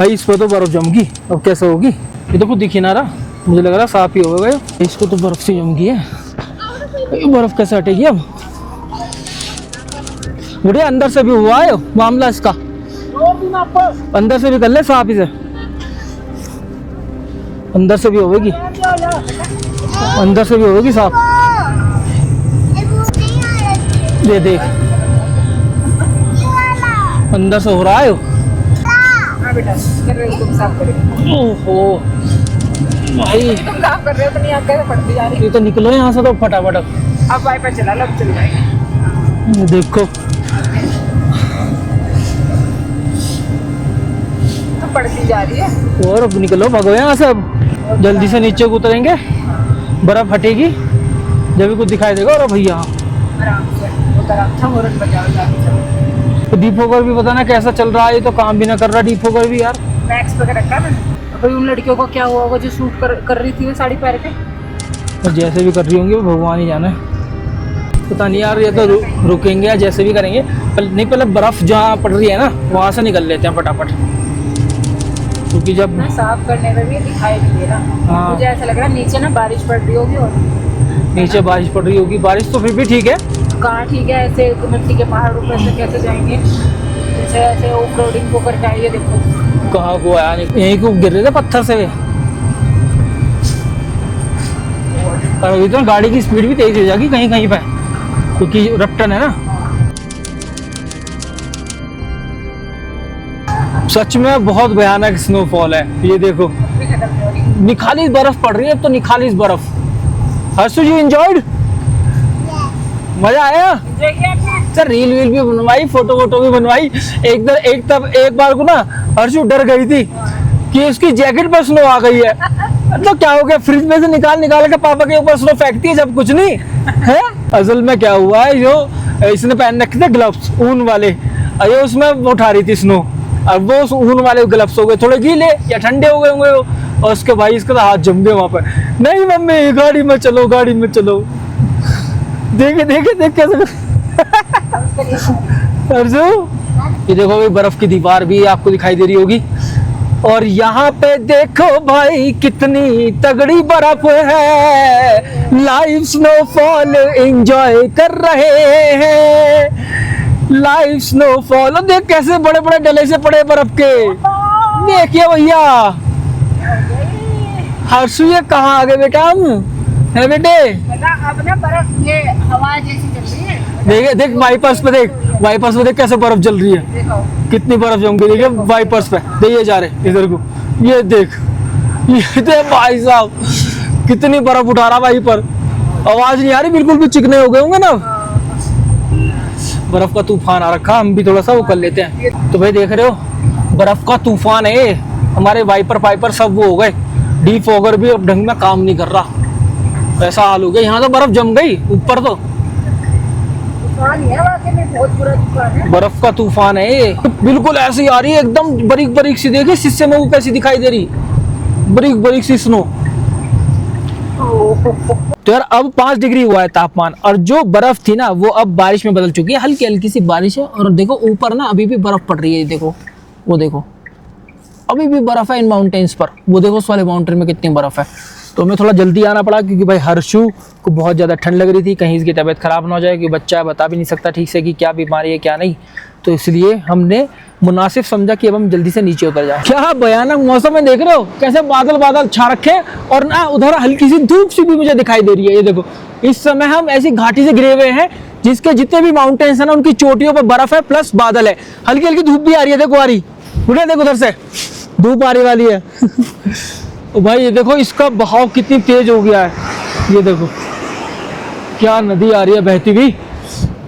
भाई इस पर तो बर्फ जम गई, अब कैसे होगी? ये तो कुछ दिख ही ना रहा, मुझे लग रहा साफ ही होगा। इसको तो बर्फ से जम गई है, ये बर्फ कैसे हटेगी अब? मुझे अंदर से भी हुआ है मामला इसका, अंदर से भी कर ले साफ इसे, अंदर से भी होगी, अंदर से भी होगी साफ। ये देख अंदर से हो रहा है। ओहो भाई तुम काम कर रहे हो तो नहीं आके पड़ती जा रही। ये तो निकलो यहाँ से तो फटाफट। अब वाइपर चला लो, अब चल जाएंगे। देखो तो पड़ती जा रही है। और अब निकलो, भगो यहाँ से, अब जल्दी से नीचे उतरेंगे, बर्फ हटेगी जब भी कुछ दिखाई देगा। और भैया आराम से उतर, अच्छा हॉर्न बजाओ जाके। तो डीफोगर भी पता ना कैसा चल रहा है, ये तो काम भी ना कर रहा डीफोगर भी यार। मैक्स पे रखा है मैंने। भाई उन लड़कियों को क्या हुआ होगा जो शूट कर रही थी वो साड़ी पहन के? और जैसे भी कर रही होंगी भगवान ही जाने, पता नहीं यार। ये तो रुकेंगे या जैसे भी करेंगे, नहीं पहले बर्फ जहाँ पड़ रही है ना वहाँ से निकल लेते हैं फटाफट, क्योंकि जब साफ करने में भी दिखाई नहीं दे रहा। हाँ। मुझे ऐसा लग रहा है नीचे ना बारिश पड़ रही होगी, और नीचे बारिश पड़ रही होगी। बारिश तो फिर भी ठीक है, कहाँ ठीक है, ऐसे मिट्टी के पहाड़ों पर से कैसे जाएंगे? जैसे ऐसे ऑफ रोडिंग को करके आइए, देखो कहाँ को आया नहीं, यहीं को गिर रहे थे पत्थर से। और अभी तो गाड़ी की स्पीड भी तेज हो जाएगी कहीं कहीं पे, क्योंकि रफ्टन है ना। सच में बहुत भयानक स्नोफॉल है, ये देखो निखालिस बर्फ पड़ रही है, अब तो निखालिस बर्फ। हर्षु जी एंजॉयड? मजा आया? सर रील वील भी बनवाई, फोटो वोटो भी बनवाई। एक बार को ना हर्षु डर गई थी कि उसकी जैकेट पर स्नो आ गई है, तो क्या हो गया, फ्रिज में से निकाल के पापा के ऊपर स्नो फेंकती है जब कुछ नहीं है। असल में क्या हुआ है, जो इसने पहन रखे थे ग्लव्स ऊन वाले, अरे उसमें वो उठा रही थी स्नो, अब वो ऊन वाले ग्लव्स हो गए थोड़े गीले या ठंडे हो गए होंगे, और उसके भाई इसका तो हाथ जम गए वहां पर। नहीं मम्मी गाड़ी में चलो, गाड़ी में चलो। देखे कैसे अर्जु, ये देखो भाई बर्फ की दीवार भी आपको दिखाई दे रही होगी। और यहाँ पे देखो भाई कितनी तगड़ी बर्फ है, लाइव स्नोफॉल एंजॉय कर रहे हैं, लाइव स्नोफॉल। देख कैसे बड़े बड़े डले से पड़े बर्फ के, देखिए भैया। हर्षु ये कहाँ आ गए बेटा हम, है बेटे? अब ना बर्फ ये हवा जैसी चल रही है। देख वाइपर्स पे देख कैसे बर्फ जल रही है, देखो कितनी बर्फ जम गई। देखिए वाइपर्स पे देखिए जा रहे इधर को, ये देख भाई साहब कितनी बर्फ उठा रहा भाई पर, आवाज नहीं आ रही, बिल्कुल भी चिकने हो गए होंगे ना। बर्फ का तूफान आ रखा, हम भी थोड़ा सा वो कर लेते हैं। तो भाई देख रहे हो बर्फ का तूफान है, हमारे वाइपर सब वो हो गए, डीफॉगर भी अब ढंग में काम नहीं कर रहा, ऐसा हाल हो गया। यहाँ तो बर्फ जम गई ऊपर, तो तूफान है वाकई में, बहुत बुरा तूफान है, बर्फ का तूफान है ये। बिल्कुल ऐसी आ रही है एकदम बारीक बारीक सी, देखिए शीशे में वो कैसी दिखाई दे रही, बारीक बारीक सी स्नो। तो यार अब 5 डिग्री हुआ है तापमान, और जो बर्फ थी ना वो अब बारिश में बदल चुकी है, हल्की हल्की सी बारिश है। और देखो ऊपर ना अभी भी बर्फ पड़ रही है, देखो वो देखो अभी भी बर्फ है इन माउंटेन्स पर, वो देखो उस वाले माउंटेन में कितनी बर्फ है। तो हमें थोड़ा जल्दी आना पड़ा, क्योंकि भाई हर्षु को बहुत ज़्यादा ठंड लग रही थी, कहीं इसकी तबीयत ख़राब ना हो जाए, क्योंकि बच्चा बता भी नहीं सकता ठीक से कि क्या बीमारी है क्या नहीं। तो इसलिए हमने मुनासिब समझा कि अब हम जल्दी से नीचे उतर जाए। क्या भयानक मौसम है, देख रहे हो कैसे बादल बादल छा रखे, और ना उधर हल्की सी धूप सी भी मुझे दिखाई दे रही है। ये देखो इस समय हम ऐसी घाटी से घिरे हुए हैं जिसके जितने भी माउंटेन्स है ना उनकी चोटियों पर बर्फ है प्लस बादल है, हल्की हल्की धूप भी आ रही है। देखो आ रही, देखो उधर से धूप आ रही वाली है। तो भाई ये देखो इसका बहाव कितनी तेज हो गया है, ये देखो क्या नदी आ रही है बहती हुई।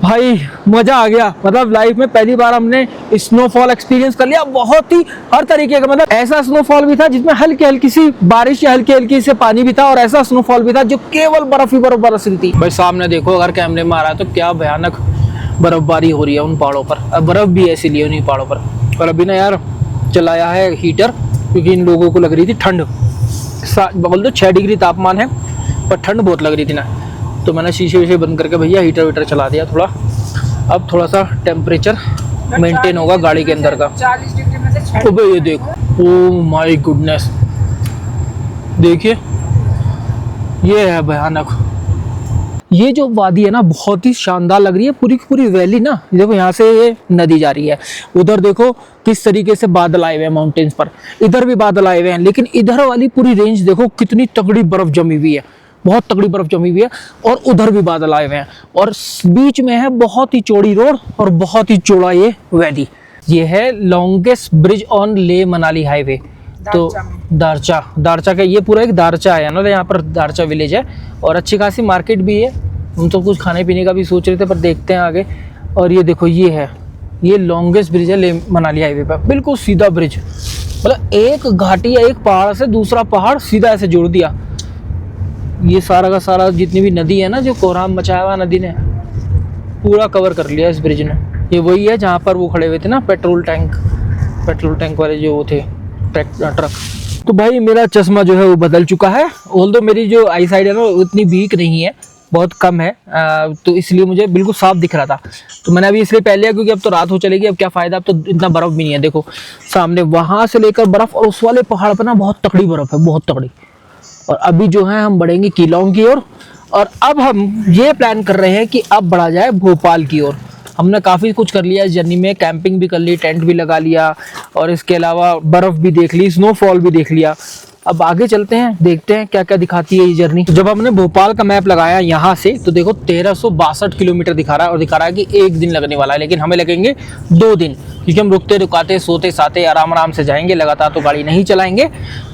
भाई मजा आ गया, मतलब लाइफ में पहली बार हमने स्नोफॉल एक्सपीरियंस कर लिया, बहुत ही हर तरीके का। मतलब ऐसा स्नोफॉल भी था जिसमें हल्की हल्की सी बारिश या हल्की हल्की से पानी भी था, और ऐसा स्नोफॉल भी था जो केवल बर्फ ही बर्फ बरस रही थी। भाई सामने देखो अगर कैमरे में आ रहा है तो क्या भयानक बर्फबारी हो रही है उन पहाड़ों पर, अब बर्फ भी ऐसी ली उन पहाड़ों पर। और अभी ना यार चलाया है हीटर, क्योंकि इन लोगों को लग रही थी ठंड, बोल दो 6 डिग्री तापमान है पर ठंड बहुत लग रही थी ना, तो मैंने शीशे वीशे बंद करके भैया हीटर वीटर चला दिया थोड़ा। अब थोड़ा सा टेम्परेचर मेंटेन होगा गाड़ी के अंदर का। 40 डिग्री में से 6 ये देखो ओह माय गुडनेस, देखिए ये है भयानक। ये जो वादी है ना बहुत ही शानदार लग रही है, पूरी की पूरी वैली ना। देखो यहाँ से ये नदी जा रही है, उधर देखो किस तरीके से बादल आए हुए हैं माउंटेन्स पर, इधर भी बादल आए हुए हैं, लेकिन इधर वाली पूरी रेंज देखो कितनी तगड़ी बर्फ जमी हुई है, बहुत तगड़ी बर्फ जमी हुई है। और उधर भी बादल आए हुए हैं, और बीच में है बहुत ही चौड़ी रोड और बहुत ही चौड़ा ये वैली। ये है लॉन्गेस्ट ब्रिज ऑन ले मनाली हाईवे। तो दारचा का ये पूरा एक दारचा है ना, यहाँ पर दारचा विलेज है और अच्छी खासी मार्केट भी है। हम तो कुछ खाने पीने का भी सोच रहे थे पर देखते हैं आगे। और ये देखो ये है, ये लॉन्गेस्ट ब्रिज है ले मनाली हाईवे पर, बिल्कुल सीधा ब्रिज, मतलब एक घाटी या एक पहाड़ से दूसरा पहाड़ सीधा ऐसे जोड़ दिया। ये सारा का सारा जितनी भी नदी है ना, जो कोहराम मचाया हुआ नदी ने पूरा कवर कर लिया इस ब्रिज ने। ये वही है जहाँ पर वो खड़े हुए थे ना पेट्रोल टैंक वाले जो वो थे ट्रक। तो भाई मेरा चश्मा जो है वो बदल चुका है, ऑल्दो मेरी जो आई साइड है ना उतनी वीक नहीं है, बहुत कम है, तो इसलिए मुझे बिल्कुल साफ दिख रहा था। तो मैंने अभी इसलिए पहन लिया क्योंकि अब तो रात हो चलेगी, अब क्या फ़ायदा, अब तो इतना बर्फ़ भी नहीं है। देखो सामने वहाँ से लेकर बर्फ़, और उस वाले पहाड़ पर ना बहुत तगड़ी बर्फ़ है, बहुत तगड़ी। और अभी जो है हम बढ़ेंगे कीलोंग की ओर, और अब हम ये प्लान कर रहे हैं कि अब बढ़ा जाए भोपाल की ओर। हमने काफ़ी कुछ कर लिया इस जर्नी में, कैंपिंग भी कर ली, टेंट भी लगा लिया, और इसके अलावा बर्फ़ भी देख ली, स्नोफॉल भी देख लिया। अब आगे चलते हैं, देखते हैं क्या क्या दिखाती है ये जर्नी। जब हमने भोपाल का मैप लगाया यहाँ से तो देखो 1362 किलोमीटर दिखा रहा है, और दिखा रहा है कि एक दिन लगने वाला है, लेकिन हमें लगेंगे 2 दिन, क्योंकि हम रुकते रुकाते सोते साते आराम आराम से जाएंगे, लगातार तो गाड़ी नहीं चलाएंगे।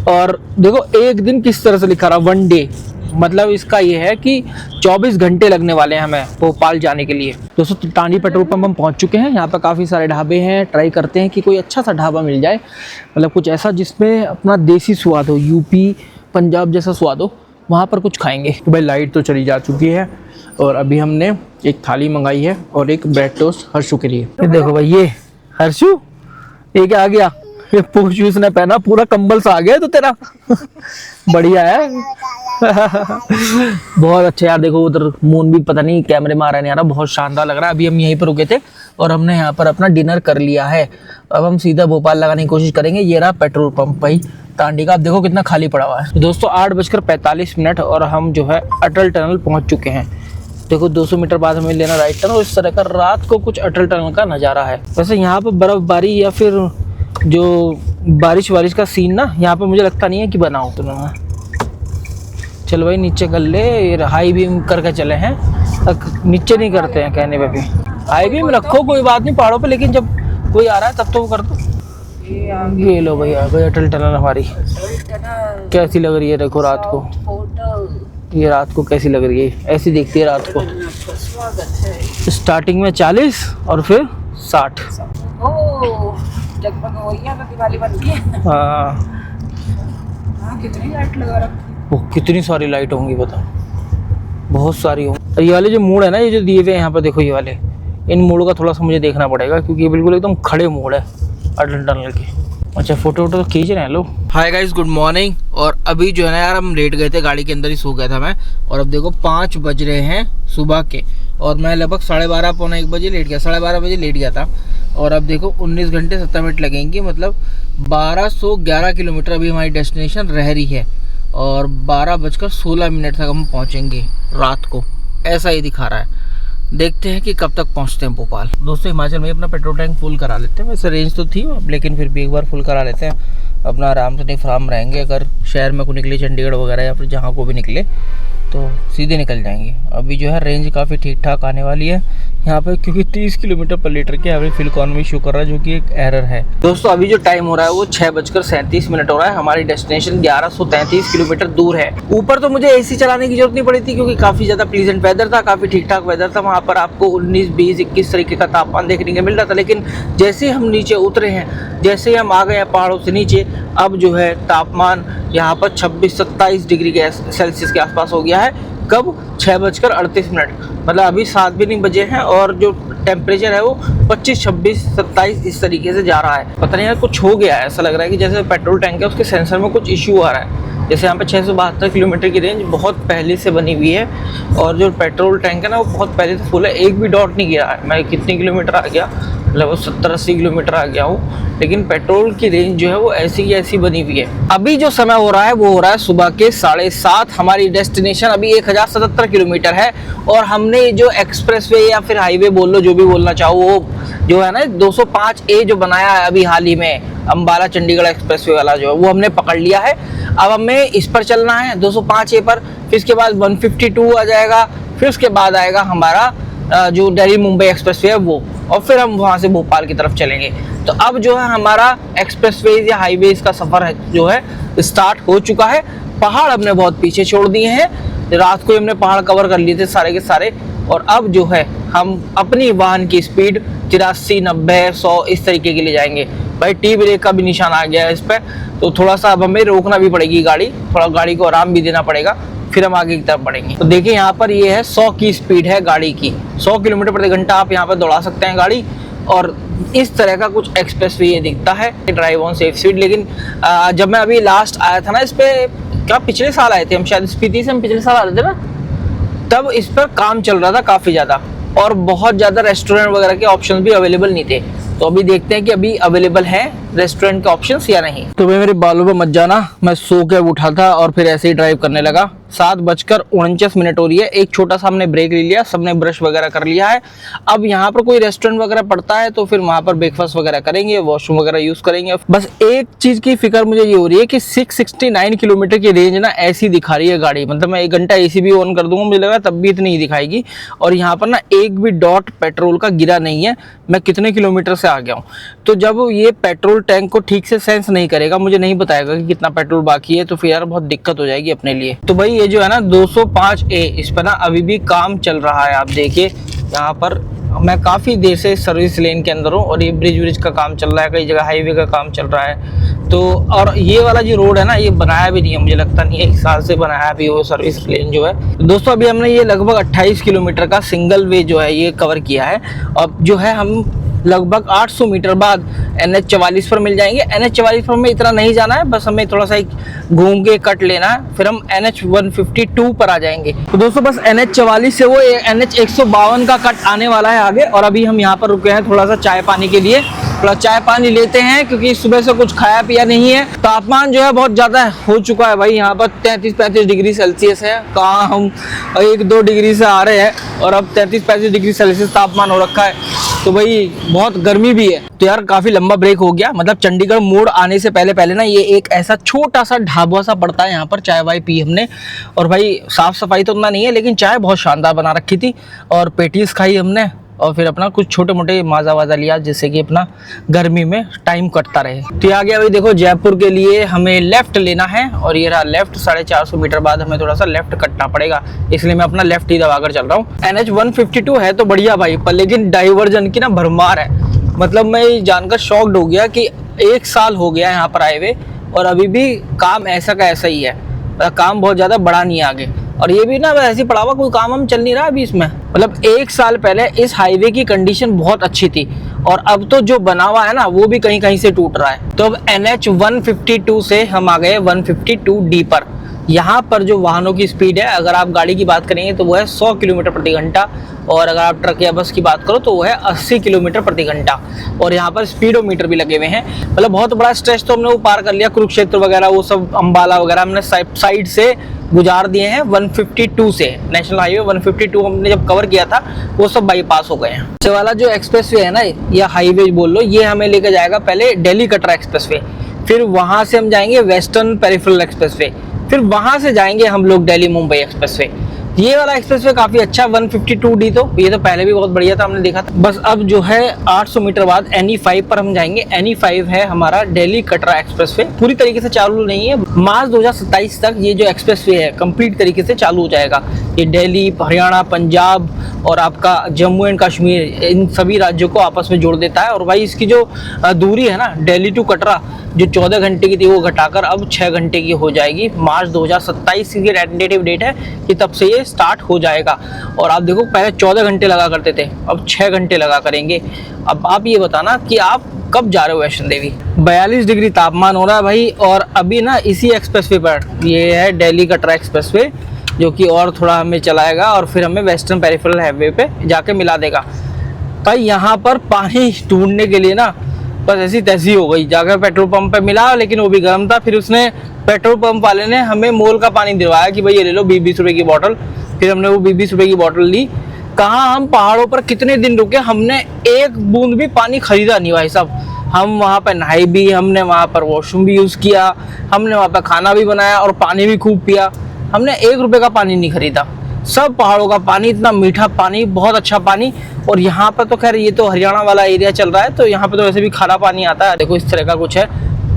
और देखो एक दिन किस तरह से लिखा रहा, 1 डे, मतलब इसका ये है कि 24 घंटे लगने वाले हैं हमें भोपाल जाने के लिए। दोस्तों टांडी पेट्रोल पंप हम पहुंच चुके हैं, यहाँ पर काफ़ी सारे ढाबे हैं, ट्राई करते हैं कि कोई अच्छा सा ढाबा मिल जाए, मतलब कुछ ऐसा जिसमें अपना देसी स्वाद हो, यूपी पंजाब जैसा स्वाद हो, वहाँ पर कुछ खाएंगे। तो भाई लाइट तो चली जा चुकी है, और अभी हमने एक थाली मंगाई है और एक ब्रेड टोस्ट हर्षू के लिए। ये देखो भाई, ये हर्षू ये क्या आ गया, ये पूछ उसने पहना, पूरा कंबल सा आ गया तो तेरा बढ़िया है। बहुत अच्छा यार, देखो उधर मून भी पता नहीं कैमरे में आ रहा नहीं आ रहा, बहुत शानदार लग रहा है। अभी हम यहीं पर रुके थे और हमने यहाँ पर अपना डिनर कर लिया है। अब हम सीधा भोपाल लगाने की कोशिश करेंगे। ये रहा पेट्रोल पंप भाई टांडी का, आप देखो कितना खाली पड़ा हुआ है। तो दोस्तों 8:45 और हम जो है अटल टनल पहुँच चुके हैं। देखो 200 मीटर बाद हमें लेना राइट टर्न, और इस तरह का रात को कुछ अटल टनल का नज़ारा है। वैसे यहाँ पर बर्फबारी या फिर जो बारिश का सीन ना यहाँ पर मुझे लगता नहीं है कि बना हो। तो चल भाई नीचे कर ले, हाई बीम करके चले हैं, नीचे नहीं करते हैं कहने पे भी। हाई बीम रखो कोई बात नहीं पहाड़ों पे, लेकिन जब कोई आ रहा है तब तो वो कर दो। ये लो भैया, भाई अटल टनल हमारी कैसी लग रही है, देखो रात को, ये रात को कैसी लग रही है, ऐसी दिखती है रात को। स्टार्टिंग में 40 और फिर 60। जगमग हो रही है, दिवाली बन गई है। हाँ कितनी लाइट लगा रखी, वो कितनी सारी लाइट होंगी बताओ, बहुत सारी होंगी। ये वाले जो मोड़ है ना, ये जो दिए हुए हैं यहाँ पर देखो, ये वाले, इन मोड़ों का थोड़ा सा मुझे देखना पड़ेगा, क्योंकि ये बिल्कुल एकदम खड़े मोड़ है अटल टनल के। अच्छा फोटो वोटो तो खींच रहे हैं लोग। Hi guys, good morning. और अभी जो है ना यार हम लेट गए थे, गाड़ी के अंदर ही सो गया था मैं, और अब देखो 5 बज रहे हैं सुबह के, और मैं लगभग 12:30 पौना 1 बजे लेट गया, 12:30 बजे लेट गया था। और अब देखो 19 घंटे 7 मिनट लगेंगे, मतलब 1211 किलोमीटर अभी हमारी डेस्टिनेशन रह रही है, और 12:16 तक हम पहुंचेंगे रात को, ऐसा ही दिखा रहा है। देखते हैं कि कब तक पहुंचते हैं भोपाल। दोस्तों हिमाचल में अपना पेट्रोल टैंक फुल करा लेते हैं, वैसे रेंज तो थी लेकिन फिर भी एक बार फुल करा लेते हैं, अपना आराम से निफराम रहेंगे। अगर शहर में को निकले, चंडीगढ़ वगैरह या फिर जहाँ को भी निकले तो सीधे निकल जाएंगे। अभी जो है रेंज काफ़ी ठीक ठाक आने वाली है यहाँ पर, क्योंकि 30 किलोमीटर पर लीटर के एवरेज फ्यूल इकोनॉमी शो कर रहा है, जो कि एक एरर है। दोस्तों अभी जो टाइम हो रहा है वो 6:37 हो रहा है। हमारी डेस्टिनेशन 1133 किलोमीटर दूर है। ऊपर तो मुझे एसी चलाने की जरूरत नहीं पड़ी थी, क्योंकि काफ़ी ज़्यादा प्लीजेंट वेदर था, काफ़ी ठीक ठाक वेदर था। वहाँ पर आपको 19, 20, 21 तरीके का तापमान देखने को मिल रहा था। लेकिन जैसे ही हम नीचे उतरे हैं, जैसे ही हम आ गए हैं पहाड़ों से नीचे, अब जो है तापमान यहाँ पर 26-27 डिग्री के सेल्सियस के आसपास हो गया है। कब? 6:38, मतलब अभी 7 भी नहीं बजे हैं, और जो टेम्परेचर है वो 25, 26, 27 इस तरीके से जा रहा है। पता नहीं यार कुछ हो गया है, ऐसा लग रहा है कि जैसे पेट्रोल टैंक है उसके सेंसर में कुछ इश्यू आ रहा है। जैसे यहाँ पे 672 किलोमीटर की रेंज बहुत पहले से बनी हुई है, और जो पेट्रोल टैंक है ना वो बहुत पहले से फुल है, एक भी डॉट नहीं गिरा है। मैं कितने किलोमीटर आ गया लगभग 70-80 किलोमीटर आ गया हूँ, लेकिन पेट्रोल की रेंज जो है वो ऐसी की ऐसी बनी हुई है। अभी जो समय हो रहा है वो हो रहा है सुबह के 7:30। हमारी डेस्टिनेशन अभी 1077 किलोमीटर है और हमने जो एक्सप्रेसवे या फिर हाईवे बोल लो, जो भी बोलना चाहो, वो जो है ना 205A जो बनाया है अभी हाल ही में, अम्बाला चंडीगढ़ एक्सप्रेसवे वाला जो है, वो हमने पकड़ लिया है। अब हमें इस पर चलना है 205A पर, फिर इसके बाद 152 आ जाएगा, फिर उसके बाद आएगा हमारा जो दिल्ली मुंबई एक्सप्रेसवे है वो, और फिर हम वहाँ से भोपाल की तरफ चलेंगे। तो अब जो है हमारा एक्सप्रेसवेज या हाईवेज का सफ़र है जो है स्टार्ट हो चुका है। पहाड़ हमने बहुत पीछे छोड़ दिए हैं, रात को हमने पहाड़ कवर कर लिए थे सारे के सारे, और अब जो है हम अपनी वाहन की स्पीड 83, 90, 100 इस तरीके के लिए जाएंगे। भाई टी ब्रेक का भी निशान आ गया है इस पर, तो थोड़ा सा अब हमें रोकना भी पड़ेगी गाड़ी, थोड़ा गाड़ी को आराम भी देना पड़ेगा, फिर हम आगे की तरफ बढ़ेंगे। तो देखिए यहाँ पर ये है 100 की स्पीड है गाड़ी की, 100 किलोमीटर प्रति घंटा आप यहाँ पर दौड़ा सकते हैं गाड़ी। और इस तरह का कुछ एक्सप्रेसवे ये दिखता है, ड्राइव ऑन सेफ स्पीड। लेकिन जब मैं अभी लास्ट आया था ना इस पे, क्या पिछले साल आए थे हम, शायद स्पीति से हम पिछले साल आ रहे थे ना, तब इस पर काम चल रहा था काफ़ी ज़्यादा, और बहुत ज़्यादा रेस्टोरेंट वगैरह के ऑप्शन भी अवेलेबल नहीं थे। तो अभी देखते हैं कि अभी अवेलेबल है रेस्टोरेंट के ऑप्शंस या नहीं। तो भाई मेरे बालों पे मत जाना, मैं सो के उठा था और फिर ऐसे ही ड्राइव करने लगा। 7:49 हो रही है। एक छोटा सा हमने ब्रेक ले लिया, सबने ब्रश वगैरह कर लिया है। अब यहाँ पर कोई रेस्टोरेंट वगैरह पड़ता है तो फिर वहाँ पर ब्रेकफास्ट वगैरह करेंगे, वॉशरूम वगैरह यूज़ करेंगे। बस एक चीज़ की फिक्र मुझे ये हो रही है कि 669 किलोमीटर की रेंज ना ऐसी दिखा रही है गाड़ी, मतलब मैं 1 घंटा AC भी ऑन कर दूंगा, मुझे लगा तब भी इतनी ही दिखाएगी। और यहाँ पर ना एक भी डॉट पेट्रोल का गिरा नहीं है, मैं कितने किलोमीटर से आ गया हूँ। तो जब ये पेट्रोल टैंक को ठीक से सेंस नहीं करेगा, मुझे नहीं बताएगा कि कितना पेट्रोल बाकी है, तो फिर यार बहुत दिक्कत हो जाएगी अपने लिए। तो भाई ये जो है ना 205A, इस पर ना अभी भी काम चल रहा है। आप देखिए यहाँ पर मैं काफ़ी देर से सर्विस लेन के अंदर हूँ और ये ब्रिज का काम चल रहा है, कई जगह हाईवे का काम चल रहा है। तो और ये वाला जो रोड है ना, ये बनाया भी नहीं है, मुझे लगता नहीं है 1 साल से बनाया भी हो सर्विस लेन जो है। तो दोस्तों अभी हमने ये लगभग 28 किलोमीटर का सिंगल वे जो है ये कवर किया है। अब जो है हम लगभग 800 मीटर बाद NH 44 पर मिल जाएंगे। NH 44 पर हमें इतना नहीं जाना है, बस हमें थोड़ा सा घूम के कट लेना है, फिर हम NH 152 पर आ जाएंगे। तो दोस्तों बस NH 44 से वो NH 152 का कट आने वाला है आगे। और अभी हम यहाँ पर रुके हैं थोड़ा सा चाय पानी के लिए, थोड़ा चाय पानी लेते हैं क्योंकि सुबह से कुछ खाया पिया नहीं है। तापमान जो है बहुत ज़्यादा हो चुका है भाई, यहाँ पर 33-35 डिग्री सेल्सियस है। कहाँ हम 1-2 डिग्री से आ रहे हैं और अब 33-35 डिग्री सेल्सियस तापमान हो रखा है। तो भाई बहुत गर्मी भी है। तो यार काफ़ी लंबा ब्रेक हो गया, मतलब चंडीगढ़ मोड़ आने से पहले ना ये एक ऐसा छोटा सा ढाबा सा पड़ता है, यहाँ पर चाय वाय पी हमने। और भाई साफ़ सफाई तो उतना नहीं है, लेकिन चाय बहुत शानदार बना रखी थी, और पेटीज खाई हमने, और फिर अपना कुछ छोटे मोटे माजा वाजा लिया, जिससे कि अपना गर्मी में टाइम कटता रहे। तो आ गया भाई, देखो जयपुर के लिए हमें लेफ्ट लेना है, और ये रहा लेफ्ट। 450 मीटर बाद हमें थोड़ा सा लेफ्ट कटना पड़ेगा, इसलिए मैं अपना लेफ्ट ही दबा कर चल रहा हूँ। NH 152 है तो बढ़िया भाई, पर लेकिन डाइवर्जन की ना भरमार है। मतलब मैं जानकर शॉक्ड हो गया कि 1 साल हो गया यहाँ पर आए हुए और अभी भी काम ऐसा का ऐसा ही है, काम बहुत ज़्यादा बड़ा नहीं है आगे। और ये भी ना ऐसे पड़ा हुआ, कोई काम हम चल नहीं रहा अभी इसमें। मतलब 1 साल पहले इस हाईवे की कंडीशन बहुत अच्छी थी, और अब तो जो बना हुआ है ना वो भी कहीं कहीं से टूट रहा है। तो अब NH 152 से हम आ गए 152D पर। यहाँ पर जो वाहनों की स्पीड है, अगर आप गाड़ी की बात करेंगे तो वो है 100 किलोमीटर प्रति घंटा, और अगर आप ट्रक या बस की बात करो तो वो है 80 किलोमीटर प्रति घंटा। और यहाँ पर स्पीडोमीटर भी लगे हुए हैं। मतलब बहुत बड़ा स्ट्रेच तो हमने वो पार कर लिया, कुरुक्षेत्र वगैरह वो सब, अम्बाला वगैरह हमने साइड से गुजार दिए हैं। 152 से नेशनल हाईवे 152 हमने जब कवर किया था वो सब बाईपास हो गए हैं। ये वाला जो एक्सप्रेसवे है ना, या हाईवे बोल लो, ये हमें लेकर जाएगा पहले दिल्ली कटरा एक्सप्रेसवे, फिर वहाँ से हम जाएंगे वेस्टर्न पेरिफेरल एक्सप्रेसवे, फिर वहाँ से जाएंगे हम लोग दिल्ली मुंबई एक्सप्रेसवे। ये वाला एक्सप्रेसवे काफ़ी अच्छा 152D, तो ये तो पहले भी बहुत बढ़िया था, हमने देखा था। बस अब जो है 800 मीटर बाद NE5 पर हम जाएंगे। NE5 है हमारा दिल्ली कटरा एक्सप्रेसवे, पूरी तरीके से चालू नहीं है, मार्च 2027 तक ये जो एक्सप्रेसवे है कंप्लीट तरीके से चालू हो जाएगा। ये दिल्ली, हरियाणा, पंजाब और आपका जम्मू एंड कश्मीर, इन सभी राज्यों को आपस में जोड़ देता है। और भाई इसकी जो दूरी है ना दिल्ली टू कटरा, जो 14 घंटे की थी वो घटाकर अब 6 घंटे की हो जाएगी। मार्च 2027 की टेंटेटिव डेट है कि तब से ये स्टार्ट हो जाएगा। और आप देखो पहले 14 घंटे लगा करते थे, अब 6 घंटे लगा करेंगे। अब आप ये बताना कि आप कब जा रहे हो वैष्णो देवी। 42 डिग्री तापमान हो रहा है भाई। और अभी ना इसी एक्सप्रेसवे पर, ये है दिल्ली कटरा एक्सप्रेसवे, जो कि और थोड़ा हमें चलाएगा और फिर हमें वेस्टर्न पेरिफेरल हाईवे पे जाके मिला देगा। भाई यहाँ पर पानी ढूंढने के लिए ना बस ऐसी तैसी हो गई, जाकर पेट्रोल पंप पे मिला लेकिन वो भी गर्म था। फिर उसने पेट्रोल पंप वाले ने हमें मोल का पानी दिलवाया कि भाई ये ले लो 20-20 रुपए की बोतल। फिर हमने वो 20-20 रुपए की बोतल ली। कहाँ हम पहाड़ों पर कितने दिन रुके, हमने एक बूंद भी पानी खरीदा नहीं भाई साहब। हम वहाँ पर नहाए भी, हमने वहाँ पर वॉशरूम भी यूज़ किया, हमने वहाँ पर खाना भी बनाया और पानी भी खूब पिया। हमने 1 रुपए का पानी नहीं खरीदा। सब पहाड़ों का पानी, इतना मीठा पानी, बहुत अच्छा पानी। और यहाँ पर तो खैर ये तो हरियाणा वाला एरिया चल रहा है, तो यहाँ पे तो वैसे भी खारा पानी आता है। देखो इस तरह का कुछ है।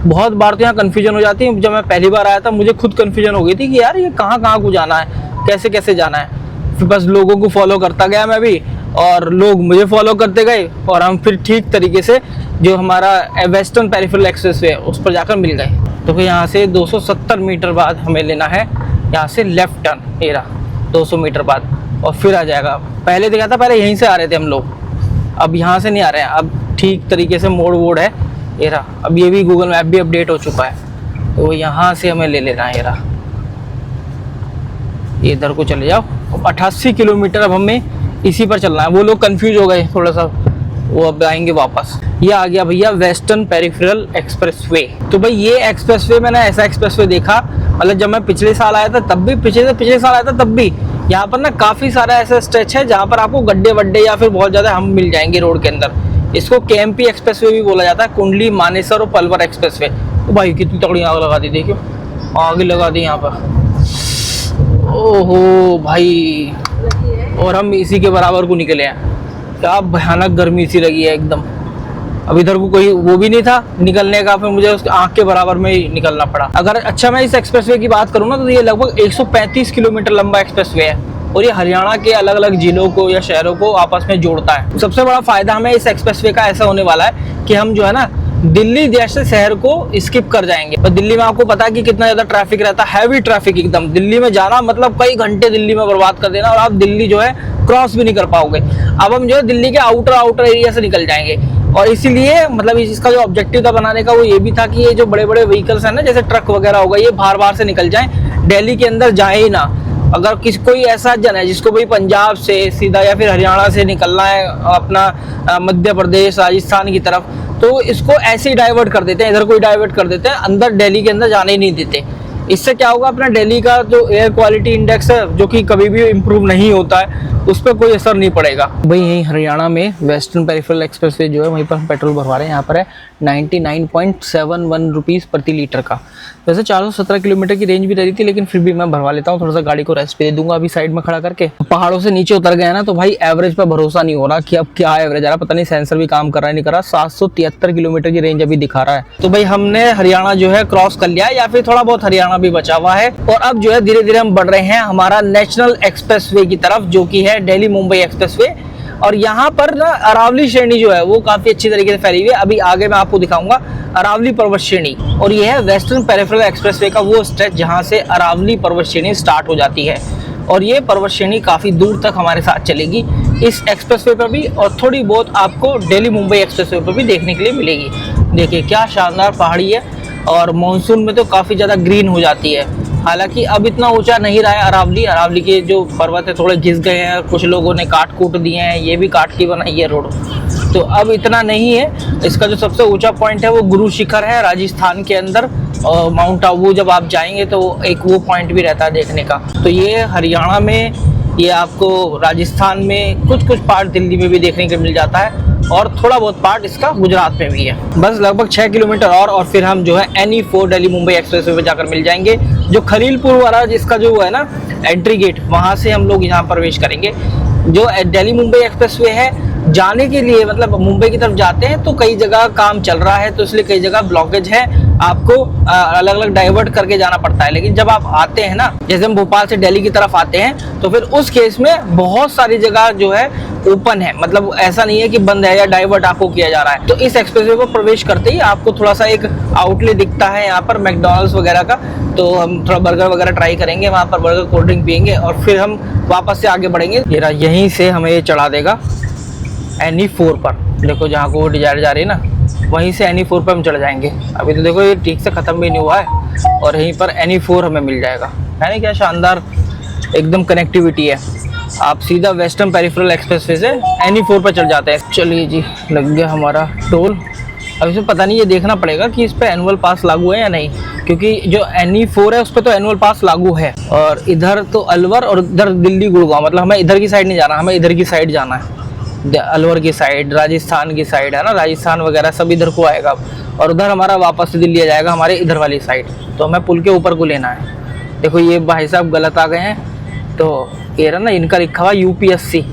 बहुत बार तो यहाँ कन्फ्यूजन हो जाती है। जब मैं पहली बार आया था मुझे खुद कन्फ्यूजन हो गई थी कि यार ये कहाँ कहाँ को जाना है, कैसे कैसे जाना है। फिर बस लोगों को फॉलो करता गया मैं भी, और लोग मुझे फॉलो करते गए, और हम फिर ठीक तरीके से जो हमारा वेस्टर्न पेरिफेरल एक्सप्रेसवे है उस पर जाकर मिल गए। तो फिर यहाँ से 270 मीटर बाद हमें लेना है यहाँ से लेफ्ट टर्न, ये रहा 200 मीटर बाद, और फिर आ जाएगा। पहले देखा था, पहले यहीं से आ रहे थे हम लोग, अब यहाँ से नहीं आ रहे हैं। अब ठीक तरीके से मोड़ वोड़ है, ये रहा। अब ये भी गूगल मैप भी अपडेट हो चुका है, तो यहाँ से हमें ले लेना है। ये रहा, ये इधर को चले जाओ। 88 किलोमीटर अब हमें इसी पर चलना है। वो लोग कंफ्यूज हो गए थोड़ा सा, वो अब आएंगे वापस। ये आ गया भैया वेस्टर्न पेरिफेरल एक्सप्रेसवे। तो भाई ये एक्सप्रेसवे, मैंने ऐसा एक्सप्रेसवे देखा, मतलब जब मैं पिछले साल आया था तब भी, पिछले साल आया था तब भी, यहाँ पर ना काफ़ी सारा ऐसा स्ट्रेच है जहाँ पर आपको गड्ढे वड्ढे या फिर बहुत ज़्यादा हम मिल जाएंगे रोड के अंदर। इसको केएमपी एक्सप्रेसवे भी बोला जाता है, कुंडली, मानेसर और पलवल एक्सप्रेसवे। तो भाई कितनी तगड़ी आग लगा दी, देखियो आग लगा दी यहाँ पर। ओहो भाई, और हम इसी के बराबर को निकले हैं। क्या भयानक गर्मी सी लगी है एकदम। अब इधर को कोई वो भी नहीं था निकलने का, फिर मुझे उस आँख के बराबर में ही निकलना पड़ा। अगर अच्छा मैं इस एक्सप्रेसवे की बात करूँ ना, तो ये लगभग 135 किलोमीटर लंबा एक्सप्रेसवे है, और ये हरियाणा के अलग अलग जिलों को या शहरों को आपस में जोड़ता है। सबसे बड़ा फायदा हमें इस एक्सप्रेसवे का ऐसा होने वाला है कि हम जो है ना दिल्ली जैसे शहर को स्किप कर जाएंगे। पर दिल्ली में आपको पता है कि कितना ज्यादा ट्रैफिक रहता है, हैवी ट्रैफिक एकदम। दिल्ली में जाना मतलब कई घंटे दिल्ली में बर्बाद कर देना, और आप दिल्ली जो है क्रॉस भी नहीं कर पाओगे। अब हम जो है दिल्ली के आउटर एरिया से निकल जाएंगे, और इसीलिए मतलब इसका जो ऑब्जेक्टिव था बनाने का वो ये भी था कि ये जो बड़े बड़े व्हीकल्स हैं ना, जैसे ट्रक वगैरह होगा, ये बाहर से निकल जाएं, दिल्ली के अंदर जाए ही ना। अगर कोई ऐसा जन है जिसको भाई पंजाब से सीधा या फिर हरियाणा से निकलना है अपना मध्य प्रदेश राजस्थान की तरफ, तो इसको ऐसे ही डाइवर्ट कर देते हैं, इधर कोई डाइवर्ट कर देते हैं, अंदर दिल्ली के अंदर जाने ही नहीं देते। इससे क्या होगा, अपना दिल्ली का जो एयर क्वालिटी इंडेक्स है जो कि कभी भी इम्प्रूव नहीं होता है, उस पर कोई असर नहीं पड़ेगा। भाई यहीं हरियाणा में वेस्टर्न पेरिफेरल एक्सप्रेसवे जो है वहीं पर हम पेट्रोल भरवा रहे हैं। यहाँ पर है 99.71 रुपीज़ प्रति लीटर का। वैसे 417 किलोमीटर की रेंज भी रही थी, लेकिन फिर भी मैं भरवा लेता हूँ, थोड़ा सा गाड़ी को रेस्ट पे दे दूंगा अभी साइड में खड़ा करके। पहाड़ों से नीचे उतर गए ना, तो भाई एवरेज पर भरोसा नहीं हो रहा कि अब क्या एवरेज आ रहा, पता नहीं सेंसर भी काम कर रहा है नहीं कर रहा। 773 किलोमीटर की रेंज अभी दिखा रहा है। तो भाई हमने हरियाणा जो है क्रॉस कर लिया है, या फिर थोड़ा बहुत हरियाणा भी बचा हुआ है, और अब जो है धीरे धीरे हम बढ़ रहे हैं हमारा नेशनल एक्सप्रेसवे की तरफ, जो कि है दिल्ली मुंबई एक्सप्रेसवे। और यहाँ पर ना अरावली श्रेणी जो है वो काफी अच्छी तरीके से फैली हुई है। अभी आगे मैं आपको दिखाऊंगा अरावली पर्वत श्रेणी, और ये है वेस्टर्न पेरिफेरल एक्सप्रेसवे का वो स्ट्रेच जहाँ से अरावली पर्वत श्रेणी स्टार्ट हो जाती है, और ये पर्वत श्रेणी काफी दूर तक हमारे साथ चलेगी इस एक्सप्रेसवे पर भी, और थोड़ी बहुत आपको दिल्ली मुंबई एक्सप्रेसवे पर भी देखने के लिए मिलेगी। देखिए क्या शानदार पहाड़ी है, और मानसून में तो काफी ज्यादा ग्रीन हो जाती है। हालांकि अब इतना ऊंचा नहीं रहा है अरावली के जो पर्वत है थोड़े घिस गए हैं, कुछ लोगों ने काट कूट दिए हैं, ये भी काट के बनाई है रोड, तो अब इतना नहीं है। इसका जो सबसे ऊंचा पॉइंट है वो गुरु शिखर है राजस्थान के अंदर, और माउंट आबू जब आप जाएंगे तो एक वो पॉइंट भी रहता है देखने का। तो ये हरियाणा में, ये आपको राजस्थान में, कुछ पार्ट दिल्ली में भी देखने को मिल जाता है, और थोड़ा बहुत पार्ट इसका गुजरात में भी है। बस लगभग 6 किलोमीटर और फिर हम जो है NE4 दिल्ली मुंबई एक्सप्रेसवे पे जाकर मिल जाएंगे, जो खलीलपुर वाला जिसका जो है ना एंट्री गेट, वहां से हम लोग यहाँ प्रवेश करेंगे। जो दिल्ली मुंबई एक्सप्रेसवे है, जाने के लिए मतलब मुंबई की तरफ जाते हैं तो कई जगह काम चल रहा है, तो इसलिए कई जगह ब्लॉकेज है, आपको अलग अलग डाइवर्ट करके जाना पड़ता है। लेकिन जब आप आते हैं ना, जैसे हम भोपाल से दिल्ली की तरफ आते हैं, तो फिर उस केस में बहुत सारी जगह जो है ओपन है, मतलब ऐसा नहीं है कि बंद है या डाइवर्ट आपको किया जा रहा है। तो इस एक्सप्रेसवे को प्रवेश करते ही आपको थोड़ा सा एक आउटलेट दिखता है यहाँ पर मैकडॉनल्ड्स वगैरह का, तो हम थोड़ा बर्गर वगैरह ट्राई करेंगे वहाँ पर, बर्गर कोल्ड ड्रिंक पियेंगे, और फिर हम वापस से आगे बढ़ेंगे। यहीं से हमें ये चढ़ा देगा NE4 पर। देखो जहाँ को वो डिजायर जा रही है ना, वहीं से NE4 पर हम चढ़ जाएंगे। अभी तो देखो ये ठीक से ख़त्म भी नहीं हुआ है, और यहीं पर NE4 हमें मिल जाएगा। है ना, क्या शानदार एकदम कनेक्टिविटी है। आप सीधा वेस्टर्न पेरिफेरल एक्सप्रेसवे से NE4 पर चढ़ जाते हैं। चलिए जी, लग गया हमारा टोल। अब इसमें पता नहीं, ये देखना पड़ेगा कि इस पे एनुअल पास लागू है या नहीं, क्योंकि जो NE4 है उस पर तो एनुअल पास लागू है। और इधर तो अलवर और इधर दिल्ली गुड़गांव, मतलब हमें इधर की साइड नहीं जाना, हमें इधर की साइड जाना है, अलवर की साइड, राजस्थान की साइड है ना, राजस्थान वगैरह सब इधर को आएगा। और उधर हमारा वापस से दिल्ली आ जाएगा, हमारे इधर वाली साइड। तो हमें पुल के ऊपर को लेना है। देखो ये भाई साहब गलत आ गए हैं, तो ये रहा ना, इनका लिखा हुआ UPSC,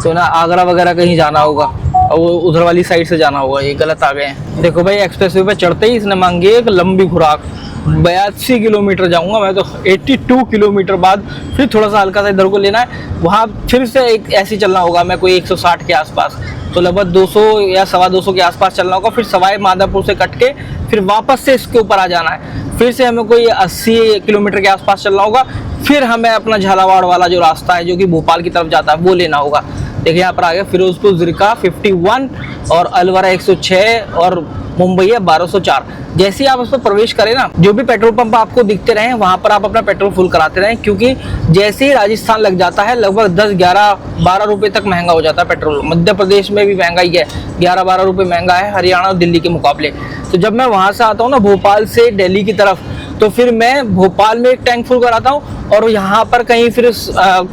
तो ना आगरा वगैरह कहीं जाना होगा और वो उधर वाली साइड से जाना होगा, ये गलत आ गए हैं। देखो भाई एक्सप्रेसवे पे चढ़ते ही इसने मांगी एक लंबी खुराक। 82 किलोमीटर जाऊंगा मैं तो, 82 किलोमीटर बाद फिर थोड़ा सा हल्का सा इधर को लेना है, वहाँ फिर से एक ऐसे चलना होगा मैं कोई 160 के आसपास, तो लगभग 200 या 225 के आसपास चलना होगा। फिर सवाई माधोपुर से कट के फिर वापस से इसके ऊपर आ जाना है, फिर से हमें कोई 80 किलोमीटर के आसपास चलना होगा। फिर हमें अपना झालावाड़ वाला जो रास्ता है जो कि भोपाल की तरफ जाता है वो लेना होगा। देखिए यहाँ पर आ गया फिरोजपुर ज़िरका 51 और अलवरा 106 और मुंबई है 1204। जैसे ही आप उस पर प्रवेश करें ना, जो भी पेट्रोल पंप आपको दिखते रहे वहाँ पर आप अपना पेट्रोल फुल कराते रहें, क्योंकि जैसे ही राजस्थान लग जाता है लगभग 10, 11, 12 रुपये तक महंगा हो जाता है पेट्रोल। मध्य प्रदेश में भी महंगा ही है, 11, 12 रुपये महंगा है हरियाणा और दिल्ली के मुकाबले। तो जब मैं वहाँ से आता हूँ ना भोपाल से दिल्ली की तरफ, तो फिर मैं भोपाल में एक टैंक फुल कराता हूँ और यहाँ पर कहीं फिर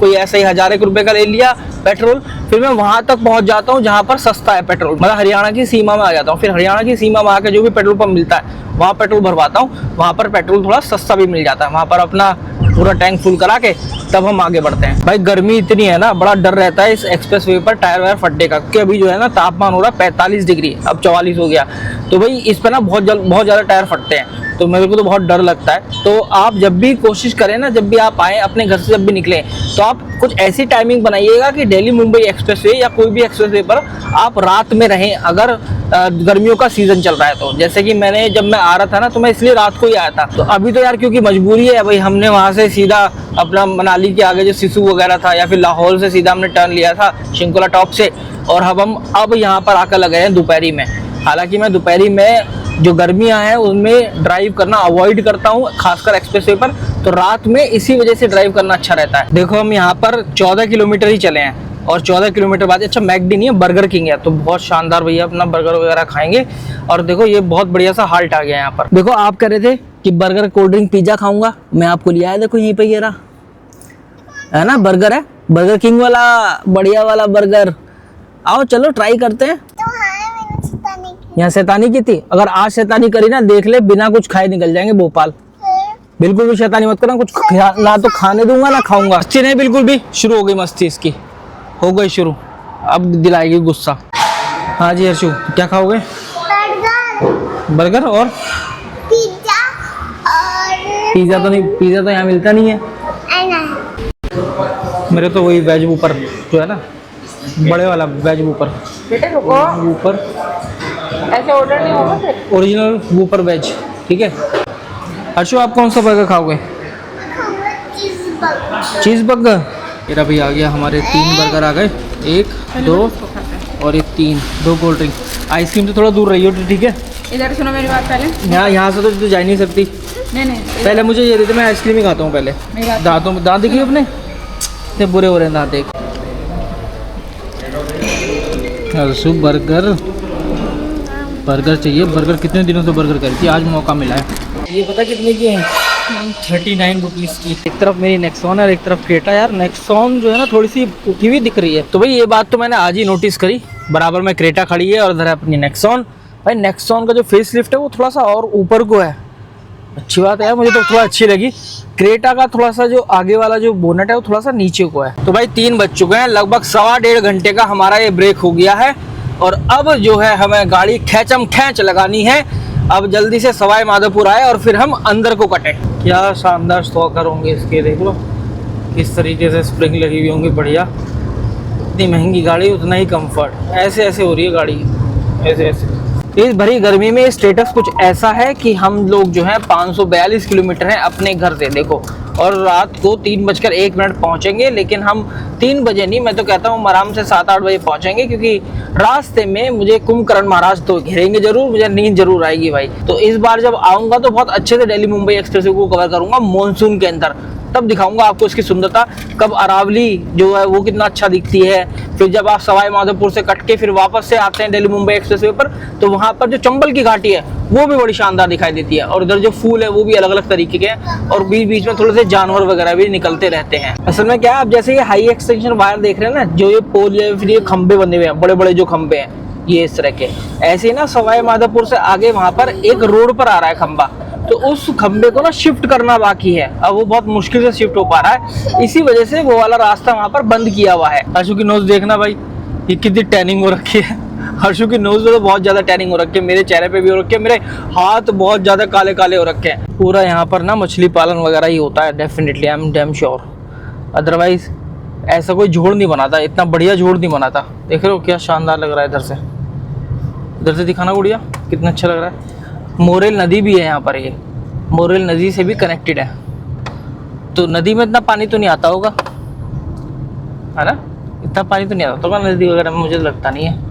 कोई ऐसे ही 1000 एक रुपये का ले लिया पेट्रोल। फिर मैं वहाँ तक पहुँच जाता हूँ जहाँ पर सस्ता है पेट्रोल, मतलब हरियाणा की सीमा में आ जाता हूँ। फिर हरियाणा की सीमा में आकर जो भी पेट्रोल पंप मिलता है वहाँ पेट्रोल भरवाता हूँ, वहाँ पर पेट्रोल थोड़ा सस्ता भी मिल जाता है। वहाँ पर अपना पूरा टैंक फुल करा के तब हम आगे बढ़ते हैं। भाई गर्मी इतनी है ना, बड़ा डर रहता है इस एक्सप्रेसवे पर टायर वायर फटने का, क्योंकि अभी जो है ना तापमान हो रहा है 45 डिग्री, अब 44 हो गया। तो भाई इस पर ना बहुत ज़्यादा टायर फटते हैं, तो मेरे को तो बहुत डर लगता है। तो आप जब भी कोशिश करें ना, जब भी आप आएँ अपने घर से जब भी निकलें, तो आप कुछ ऐसी टाइमिंग बनाइएगा कि दिल्ली मुंबई एक्सप्रेसवे या कोई भी एक्सप्रेसवे पर आप रात में रहें, अगर गर्मियों का सीज़न चल रहा है तो। जैसे कि मैंने जब मैं आ रहा था ना, तो मैं इसलिए रात को ही आया था। तो अभी तो यार क्योंकि मजबूरी है भाई, हमने वहाँ से सीधा अपना मनाली के आगे जो सिसु वगैरह था या फिर लाहौल से सीधा हमने टर्न लिया था शिंकुला टॉप से, और अब यहाँ पर आकर लगे हैं दोपहरी में। हालांकि मैं दोपहरी में जो गर्मियाँ हैं उनमें ड्राइव करना अवॉइड करता हूँ, खासकर एक्सप्रेसवे पर। तो रात में इसी वजह से ड्राइव करना अच्छा रहता है। देखो हम यहाँ पर 14 किलोमीटर ही चले हैं और 14 किलोमीटर बाद, अच्छा मैकडी नहीं है, बर्गर किंग है, तो बहुत शानदार भैया अपना बर्गर वगैरह खाएंगे। और देखो ये बहुत बढ़िया सा हाल्ट आ गया यहाँ पर। देखो आप कह रहे थे कि बर्गर, कोल्ड ड्रिंक, पिज्जा खाऊंगा, मैं आपको लिया है, देखो यहीं पे ये रहा है ना, बर्गर है, बर्गर किंग वाला बढ़िया वाला बर्गर। आओ चलो ट्राई करते हैं। यहाँ शैतानी की थी, अगर आज शैतानी करी ना देख ले, बिना कुछ खाए निकल जाएंगे भोपाल। बिल्कुल भी शैतानी मत करना, कुछ ना तो खाने दूंगा ना खाऊंगा। अच्छी नहीं बिल्कुल भी। शुरू हो गई मस्ती इसकी, हो गई शुरू, अब दिलाएगी गुस्सा। हाँ जी हर्षु, क्या खाओगे? बर्गर और पिज्जा। और पिज्जा तो नहीं, पिज्जा तो यहाँ मिलता नहीं है। मेरे तो वही वेज ऊपर जो है ना, बड़े वाला वेज ऊपर। बेटे रुको, ऊपर ऐसे ऑर्डर नहीं होगा फिर। ओरिजिनल ऊपर वेज, ठीक है। हर्षु आप कौन सा बर्गर खाओगे? Cheese burger. मेरा भी आ गया, हमारे 3 बर्गर आ गए, 1, 2 और 3, 2 कोल्ड ड्रिंक। आइसक्रीम से थोड़ा दूर रही हो तो ठीक है। इधर सुनो मेरी बात पहले। यहाँ से तो जा ही नहीं सकती। नहीं पहले मुझे ये देते, मैं आइसक्रीम ही खाता हूँ पहले। दांत देखिए अपने इतने बुरे हो रहे हैं दांत। एक हर्षु बर्गर चाहिए। बर्गर कितने दिनों से बर्गर करी थी, आज मौका मिला है। ये पता कितने की है? 39 रुपीज़ की। एक तरफ मेरी नेक्सॉन है और एक तरफ क्रेटा। यार नेक्सॉन जो है ना थोड़ी सी उठी हुई दिख रही है। तो भाई ये बात तो मैंने आज ही नोटिस करी। बराबर में क्रेटा खड़ी है और इधर है अपनी नेक्सॉन। भाई नेक्सॉन का जो फेस लिफ्ट है वो थोड़ा सा और ऊपर को है, अच्छी बात है, मुझे तो थोड़ा अच्छी लगी। क्रेटा का थोड़ा सा जो आगे वाला जो बोनट है वो थोड़ा सा नीचे को है। तो भाई 3 बज चुके हैं, लगभग 1.25 घंटे का हमारा ये ब्रेक हो गया है और अब जो है हमें गाड़ी खैंच लगानी है। अब जल्दी से सवाई माधोपुर आए और फिर हम अंदर को कटें। क्या शानदार स्टॉकर होंगे इसके, देख लो किस तरीके से स्प्रिंग लगी हुई होंगी, बढ़िया। इतनी महंगी गाड़ी उतना ही कंफर्ट। ऐसे ऐसे हो रही है गाड़ी, ऐसे ऐसे। इस भरी गर्मी में स्टेटस कुछ ऐसा है कि हम लोग जो है 542 किलोमीटर हैं अपने घर से, देखो, और रात को 3:01 पहुंचेंगे। लेकिन हम 3 बजे नहीं, मैं तो कहता हूँ आराम से 7-8 बजे पहुंचेंगे, क्योंकि रास्ते में मुझे कुंभकर्ण महाराज तो घेरेंगे जरूर, मुझे नींद जरूर आएगी भाई। तो इस बार जब आऊँगा तो बहुत अच्छे से दिल्ली मुंबई एक्सप्रेस को कवर करूँगा मानसून के अंदर। तब दिखाऊंगा आपको इसकी सुंदरता, कब अरावली जो है वो कितना अच्छा दिखती है। फिर जब आप सवाई माधोपुर से कट के फिर वापस से आते हैं दिल्ली मुंबई एक्सप्रेसवे पर, तो वहाँ पर जो चंबल की घाटी है वो भी बड़ी शानदार दिखाई देती है। और इधर जो फूल है वो भी अलग अलग तरीके के हैं, और बीच बीच में थोड़े से जानवर वगैरह भी निकलते रहते हैं। असल में क्या है, आप जैसे ये हाई एक्सटेंशन वायर देख रहे हैं ना, जो ये पोल या फिर ये खंबे बने हुए हैं, बड़े बड़े जो खंबे हैं ये इस तरह के, ऐसे ही ना सवाई माधोपुर से आगे वहाँ पर एक रोड पर आ रहा है खंबा, तो उस खंबे को ना शिफ्ट करना बाकी है। अब वो बहुत मुश्किल से शिफ्ट हो पा रहा है, इसी वजह से वो वाला रास्ता वहाँ पर बंद किया हुआ है। हर्षु की नोज देखना भाई, ये कितनी टैनिंग हो रखी है। हर्षु की नोज तो बहुत ज्यादा टैनिंग हो रखी है, मेरे चेहरे पे भी हो रखी है, मेरे हाथ बहुत ज्यादा काले काले हो रखे हैं। पूरा यहाँ पर ना मछली पालन वगैरह ही होता है definitely, I am damn sure. Otherwise ऐसा कोई झोड़ नहीं बनाता, इतना बढ़िया झोड़ नहीं बनाता। देख रहे हो क्या शानदार लग रहा है। इधर से दिखाना गुड़िया, कितना अच्छा लग रहा है। मोरेल नदी भी है यहाँ पर, ये मोरेल नदी से भी कनेक्टेड है, तो नदी में इतना पानी तो नहीं आता होगा, है ना, इतना पानी तो नहीं आता होगा नदी वगैरह में, मुझे लगता नहीं है।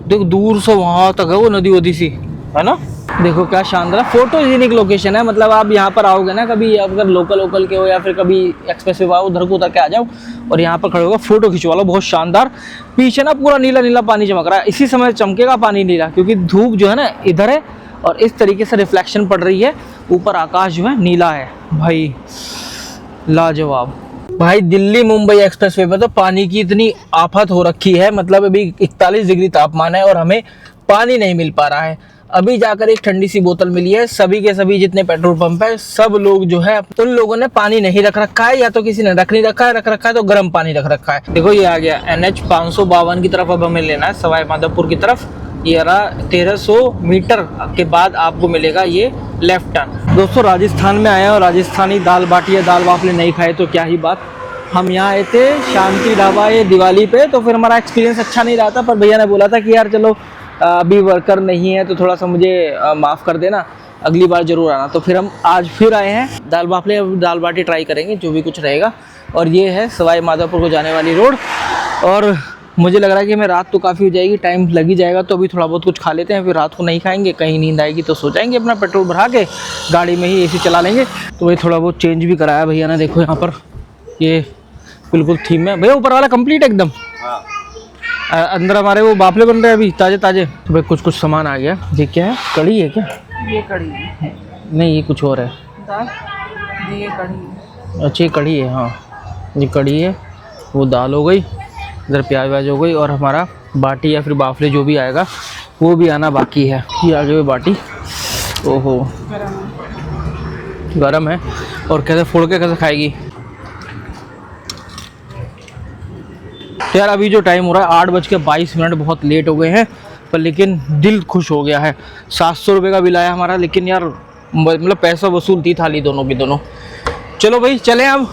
देखो दूर से वहां तक है वो नदी वदी सी, है ना। देखो क्या शानदार फोटोजेनिक लोकेशन है। मतलब आप यहाँ पर आओगे ना कभी, अगर लोकल के हो या फिर कभी एक्सप्रेस वे आओ, उधर को उतर के आ जाओ और यहाँ पर खड़े होगा, फोटो खिंचवा लो, बहुत शानदार। पीछे ना पूरा नीला नीला पानी चमक रहा है, इसी समय चमकेगा पानी नीला, क्योंकि धूप जो है ना इधर है और इस तरीके से रिफ्लेक्शन पड़ रही है, ऊपर आकाश जो है नीला है। भाई लाजवाब। भाई दिल्ली मुंबई एक्सप्रेसवे पे तो पानी की इतनी आफत हो रखी है, मतलब अभी 41 डिग्री तापमान है और हमें पानी नहीं मिल पा रहा है। अभी जाकर एक ठंडी सी बोतल मिली है, सभी के सभी जितने पेट्रोल पंप है सब लोग जो है, उन लोगों ने पानी नहीं रख रखा है, या तो किसी ने रख नहीं रखा है, रख रखा है तो गर्म पानी रख रखा है। देखो ये आ गया NH 552 की तरफ, अब हमें लेना है सवाई माधोपुर की तरफ। ये रहा 1300 मीटर के बाद आपको मिलेगा ये लेफ्ट टर्न। दोस्तों राजस्थान में आए और राजस्थानी दाल बाटी या दाल बाफले नहीं खाए तो क्या ही बात। हम यहाँ आए थे शांति ढाबा ये दिवाली पे, तो फिर हमारा एक्सपीरियंस अच्छा नहीं रहा था, पर भैया ने बोला था कि यार चलो अभी वर्कर नहीं है तो थोड़ा सा मुझे माफ़ कर देना, अगली बार जरूर आना। तो फिर हम आज फिर आए हैं, दाल बाफले दाल बाटी ट्राई करेंगे जो भी कुछ रहेगा। और ये है सवाई माधोपुर को जाने वाली रोड, और मुझे लग रहा है कि हमें रात तो काफ़ी हो जाएगी, टाइम लग ही जाएगा, तो अभी थोड़ा बहुत कुछ खा लेते हैं, फिर रात को नहीं खाएंगे, कहीं नींद आएगी तो सो जाएंगे, अपना पेट्रोल भरा के गाड़ी में ही AC चला लेंगे। तो वही थोड़ा बहुत चेंज भी कराया भैया ने, देखो यहाँ पर ये बिल्कुल थीम है भैया, ऊपर वाला कंप्लीट एकदम। अंदर हमारे वो बाफले बन रहे हैं अभी ताजे ताजे। तो भाई कुछ सामान आ गया। ये क्या है, कढ़ी है क्या? ये कढ़ी है। नहीं ये कुछ और है। दाल, ये कढ़ी है। अच्छा ये कढ़ी है, हाँ ये कढ़ी है, वो दाल हो गई, इधर प्याज व्याज हो गई, और हमारा बाटी या फिर बाफले जो भी आएगा वो भी आना बाकी है। ये आगे हुई बाटी, ओहो गरम है, और कैसे फोड़ के कैसे खाएगी। तो यार अभी जो टाइम हो रहा है 8:22, बहुत लेट हो गए हैं, पर लेकिन दिल खुश हो गया है। 700 रुपये का बिल आया हमारा, लेकिन यार मतलब पैसा वसूल थी थाली दोनों की दोनों। चलो भाई चलें अब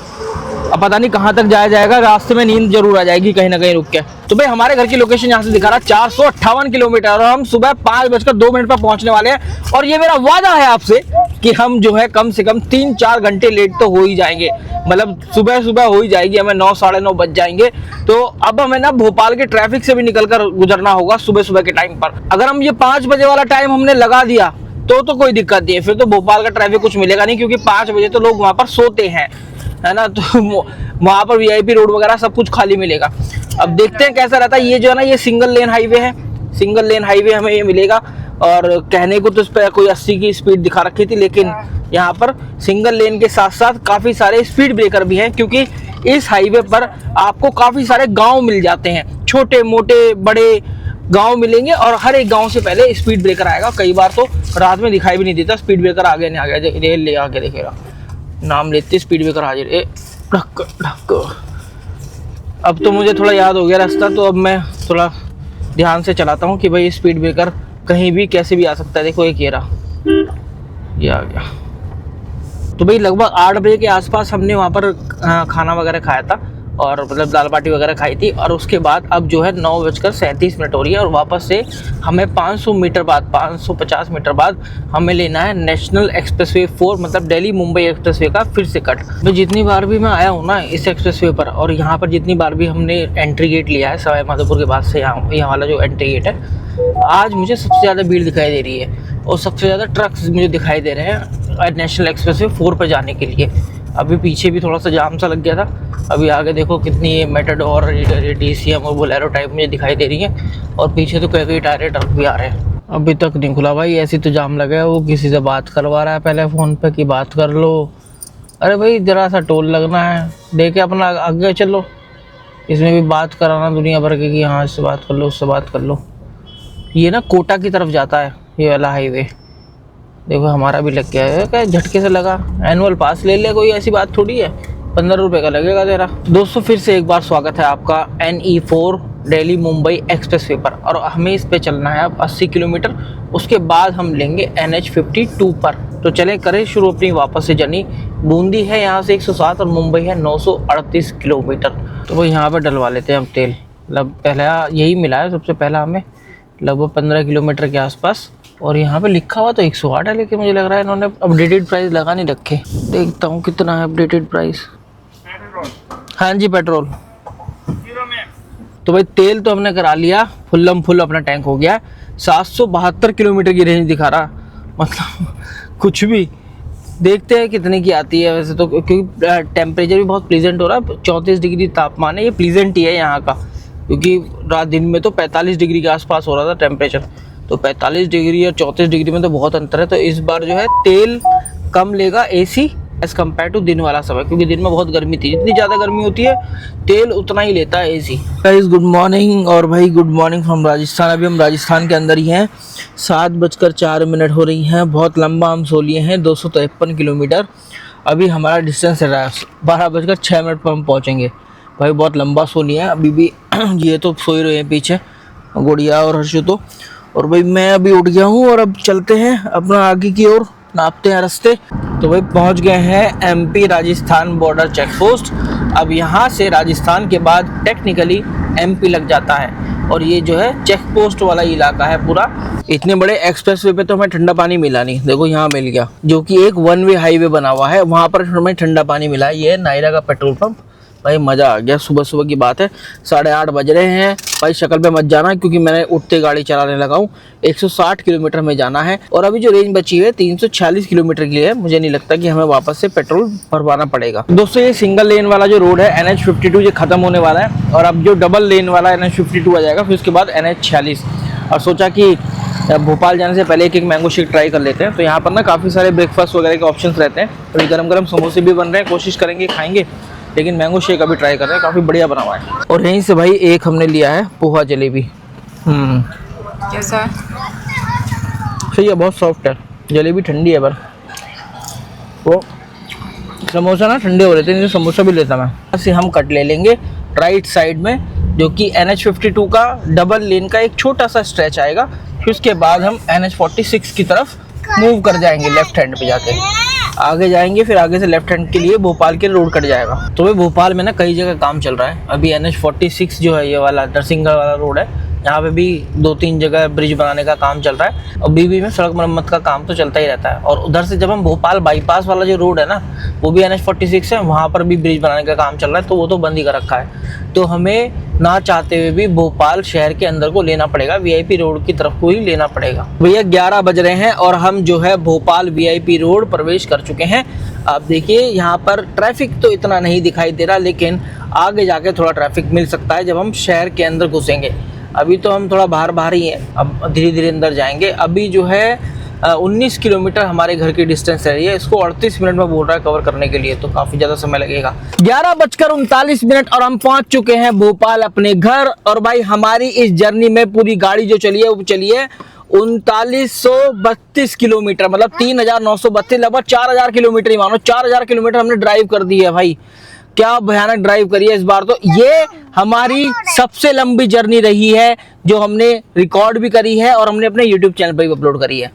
पता नहीं कहाँ तक जाया जाएगा, रास्ते में नींद जरूर आ जाएगी कहीं ना कहीं रुक के। तो भाई हमारे घर की लोकेशन यहाँ से दिखा रहा 458 किलोमीटर, और हम सुबह 5:02 पर पहुंचने वाले हैं। और ये मेरा वादा है आपसे कि हम जो है कम से कम 3-4 घंटे लेट तो हो ही जाएंगे, मतलब सुबह सुबह हो ही जाएगी, हमें 9 साढ़े 9 बज जाएंगे। तो अब हमें ना भोपाल के ट्रैफिक से भी निकल कर गुजरना होगा सुबह सुबह के टाइम पर। अगर हम ये 5 बजे वाला टाइम हमने लगा दिया तो कोई दिक्कत नहीं है, फिर तो भोपाल का ट्रैफिक कुछ मिलेगा नहीं, क्योंकि 5 बजे तो लोग वहाँ पर सोते हैं, है ना। तो वहाँ पर VIP रोड वगैरह सब कुछ खाली मिलेगा। अब देखते हैं कैसा रहता है। ये जो है ना ये सिंगल लेन हाईवे है, सिंगल लेन हाईवे हमें ये मिलेगा। और कहने को तो इस पर कोई 80 की स्पीड दिखा रखी थी, लेकिन यहाँ पर सिंगल लेन के साथ साथ काफ़ी सारे स्पीड ब्रेकर भी हैं, क्योंकि इस हाईवे पर आपको काफ़ी सारे गाँव मिल जाते हैं, छोटे मोटे बड़े गांव मिलेंगे, और हर एक गांव से पहले स्पीड ब्रेकर आएगा। कई बार तो रात में दिखाई भी नहीं देता, स्पीड ब्रेकर आगे नहीं आ गया, रेल ले आके देखेगा, नाम लेते स्पीड ब्रेकर हाजिर। अब तो मुझे थोड़ा याद हो गया रास्ता, तो अब मैं थोड़ा ध्यान से चलाता हूँ कि भाई स्पीड ब्रेकर कहीं भी कैसे भी आ सकता है। देखो एक ये रहा, ये आ गया। तो भाई लगभग 8 बजे के आसपास हमने वहाँ पर खाना वगैरह खाया था, और मतलब दाल बाटी वगैरह खाई थी। और उसके बाद अब जो है 9:37 हो रही है, और वापस से हमें 500 मीटर बाद 550 मीटर बाद हमें लेना है नेशनल एक्सप्रेसवे 4, मतलब दिल्ली मुंबई एक्सप्रेसवे का फिर से कट। तो जितनी बार भी मैं आया हूँ ना इस एक्सप्रेसवे पर, और यहाँ पर जितनी बार भी हमने एंट्री गेट लिया है सवाई माधोपुर के बाद से, यहाँ वाला जो एंट्री गेट है, आज मुझे सबसे ज़्यादा भीड़ दिखाई दे रही है, और सबसे ज़्यादा ट्रक्स मुझे दिखाई दे रहे हैं नेशनल एक्सप्रेसवे 4 पर जाने के लिए। अभी पीछे भी थोड़ा सा जाम सा लग गया था। अभी आगे देखो कितनी ये मेटाडोर DCM और बोलेरो टाइप मुझे दिखाई दे रही है, और पीछे तो कई टायरे ट्रक भी आ रहे हैं। अभी तक नहीं खुला भाई, ऐसी तो जाम लगा है। वो किसी से बात करवा रहा है पहले फ़ोन पे कि बात कर लो। अरे भाई ज़रा सा टोल लगना है, दे के अपना आगे चलो। इसमें भी बात कराना दुनिया भर के कि हाँ इससे बात कर लो, उससे बात कर लो। ये ना कोटा की तरफ जाता है ये वाला हाईवे। देखो हमारा भी लग गया है, क्या झटके से लगा। एनुअल पास ले ले, कोई ऐसी बात थोड़ी है, 15 रुपये का लगेगा तेरा। दोस्तों फिर से एक बार स्वागत है आपका NE4 Delhi Mumbai express way पर, और हमें इस पे चलना है अब 80 किलोमीटर। उसके बाद हम लेंगे NH52 पर। तो चले करें शुरू अपनी वापस से जर्नी। बूंदी है यहाँ से 107 और मुंबई है 938 किलोमीटर। तो वो यहाँ पर डलवा लेते हैं हम तेल। मतलब पहला यही मिला है सबसे पहला हमें, लगभग 15 किलोमीटर के आसपास। और यहाँ पे लिखा हुआ तो 108 है, लेकिन मुझे लग रहा है इन्होंने अपडेटेड प्राइस लगा नहीं रखे। देखता हूँ कितना है अपडेटेड प्राइस। हाँ जी पेट्रोल। तो भाई तेल तो हमने करा लिया, फुल अपना टैंक हो गया। 772 किलोमीटर की रेंज दिखा रहा, मतलब कुछ भी। देखते हैं कितने की आती है वैसे तो, क्योंकि टेम्परेचर भी बहुत प्लीजेंट हो रहा है। 34 डिग्री तापमान है, ये प्लीजेंट ही है यहाँ का, क्योंकि रात दिन में तो 45 डिग्री के आसपास हो रहा था टेम्परेचर। तो 45 डिग्री और 34 डिग्री में तो बहुत अंतर है। तो इस बार जो है तेल कम लेगा AC एज़ कम्पेयर टू दिन वाला समय, क्योंकि दिन में बहुत गर्मी थी। जितनी ज़्यादा गर्मी होती है तेल उतना ही लेता है AC। गाइस गुड मॉर्निंग, और भाई गुड मॉर्निंग फ्रॉम राजस्थान। अभी हम राजस्थान के अंदर ही हैं, 7:04 हो रही हैं। बहुत लंबा हम सो लिए हैं, 253 किलोमीटर। अभी हमारा डिस्टेंस है 12:06 पर हम पहुँचेंगे। भाई बहुत लंबा सो लिए हैं अभी भी। ये तो सो ही रहे हैं पीछे, गुड़िया और हर्षु तो। और भाई मैं अभी उठ गया हूँ, और अब चलते हैं अपना आगे की ओर, नापते हैं रास्ते। तो भाई पहुँच गए हैं MP Rajasthan border check post. अब यहाँ से राजस्थान के बाद टेक्निकली MP लग जाता है, और ये जो है चेक पोस्ट वाला इलाका है पूरा। इतने बड़े एक्सप्रेस वे पे तो हमें ठंडा पानी मिला नहीं। देखो यहाँ मिल गया, जो कि एक 1 वे हाईवे बना हुआ है, वहाँ पर हमें ठंडा पानी मिला है। ये है नायरा का पेट्रोल पंप। भाई मज़ा आ गया। सुबह सुबह की बात है, 8:30 बज रहे हैं। भाई शक्ल पे मत जाना, क्योंकि मैंने उठते गाड़ी चलाने लगा हूँ। 160 किलोमीटर में जाना है, और अभी जो रेंज बची है 346 किलोमीटर की है। मुझे नहीं लगता कि हमें वापस से पेट्रोल भरवाना पड़ेगा। दोस्तों ये सिंगल लेन वाला जो रोड है NH52 ये ख़त्म होने वाला है, और अब जो डबल लेन वाला NH52 आ जाएगा, फिर उसके बाद NH46। और सोचा कि भोपाल जाने से पहले एक मैंगो शेक ट्राई कर लेते हैं। तो यहाँ पर ना काफ़ी सारे ब्रेकफास्ट वगैरह के ऑप्शंस रहते हैं। अभी गरम गरम समोसे भी बन रहे हैं, कोशिश करेंगे खाएंगे, लेकिन मैंगो शेक अभी ट्राई कर रहे हैं, काफ़ी बढ़िया बना हुआ है। और यहीं से भाई एक हमने लिया है पोहा जलेबी। कैसा है? सही है, बहुत सॉफ्ट है। जलेबी ठंडी है, पर वो समोसा ना ठंडे हो रहे थे, नहीं तो समोसा भी लेता मैं। ऐसे हम कट ले लेंगे राइट साइड में, जो कि NH52 का डबल लेन का एक छोटा सा स्ट्रेच आएगा। फिर उसके बाद हम NH46 की तरफ मूव कर जाएंगे, लेफ्ट हैंड पे जाके आगे जाएंगे। फिर आगे से लेफ्ट हैंड के लिए भोपाल के रोड कट जाएगा। तो भाई भोपाल में ना कई जगह काम चल रहा है अभी। NH46 जो है ये वाला नरसिंहगढ़ वाला रोड है, यहाँ पे भी 2-3 जगह ब्रिज बनाने का काम चल रहा है, और बीबी में सड़क मरम्मत का काम तो चलता ही रहता है। और उधर से जब हम भोपाल बाईपास वाला जो रोड है ना, वो भी NH46 है, वहाँ पर भी ब्रिज बनाने का काम चल रहा है। तो वो तो बंद ही कर रखा है। तो हमें ना चाहते हुए भी भोपाल शहर के अंदर को लेना पड़ेगा, VIP रोड की तरफ को ही लेना पड़ेगा। भैया 11 बज रहे हैं, और हम जो है भोपाल VIP रोड प्रवेश कर चुके हैं। आप देखिए यहाँ पर ट्रैफिक तो इतना नहीं दिखाई दे रहा, लेकिन आगे जाके थोड़ा ट्रैफिक मिल सकता है जब हम शहर के अंदर घुसेंगे। अभी तो हम थोड़ा बाहर ही हैं, अब धीरे धीरे अंदर जाएंगे। अभी जो है 19 किलोमीटर हमारे घर की डिस्टेंस है। ये इसको 38 मिनट में बोल रहा है कवर करने के लिए, तो काफ़ी ज़्यादा समय लगेगा। 11:39 और हम पहुंच चुके हैं भोपाल अपने घर। और भाई हमारी इस जर्नी में पूरी गाड़ी जो चली है वो चली है 3932 किलोमीटर, मतलब 3932, लगभग 4000 किलोमीटर ही मानो। 4000 किलोमीटर हमने ड्राइव कर दी है भाई। क्या भयानक ड्राइव करी है इस बार। तो ये हमारी सबसे लंबी जर्नी रही है, जो हमने रिकॉर्ड भी करी है और हमने अपने YouTube चैनल पर भी अपलोड करी है।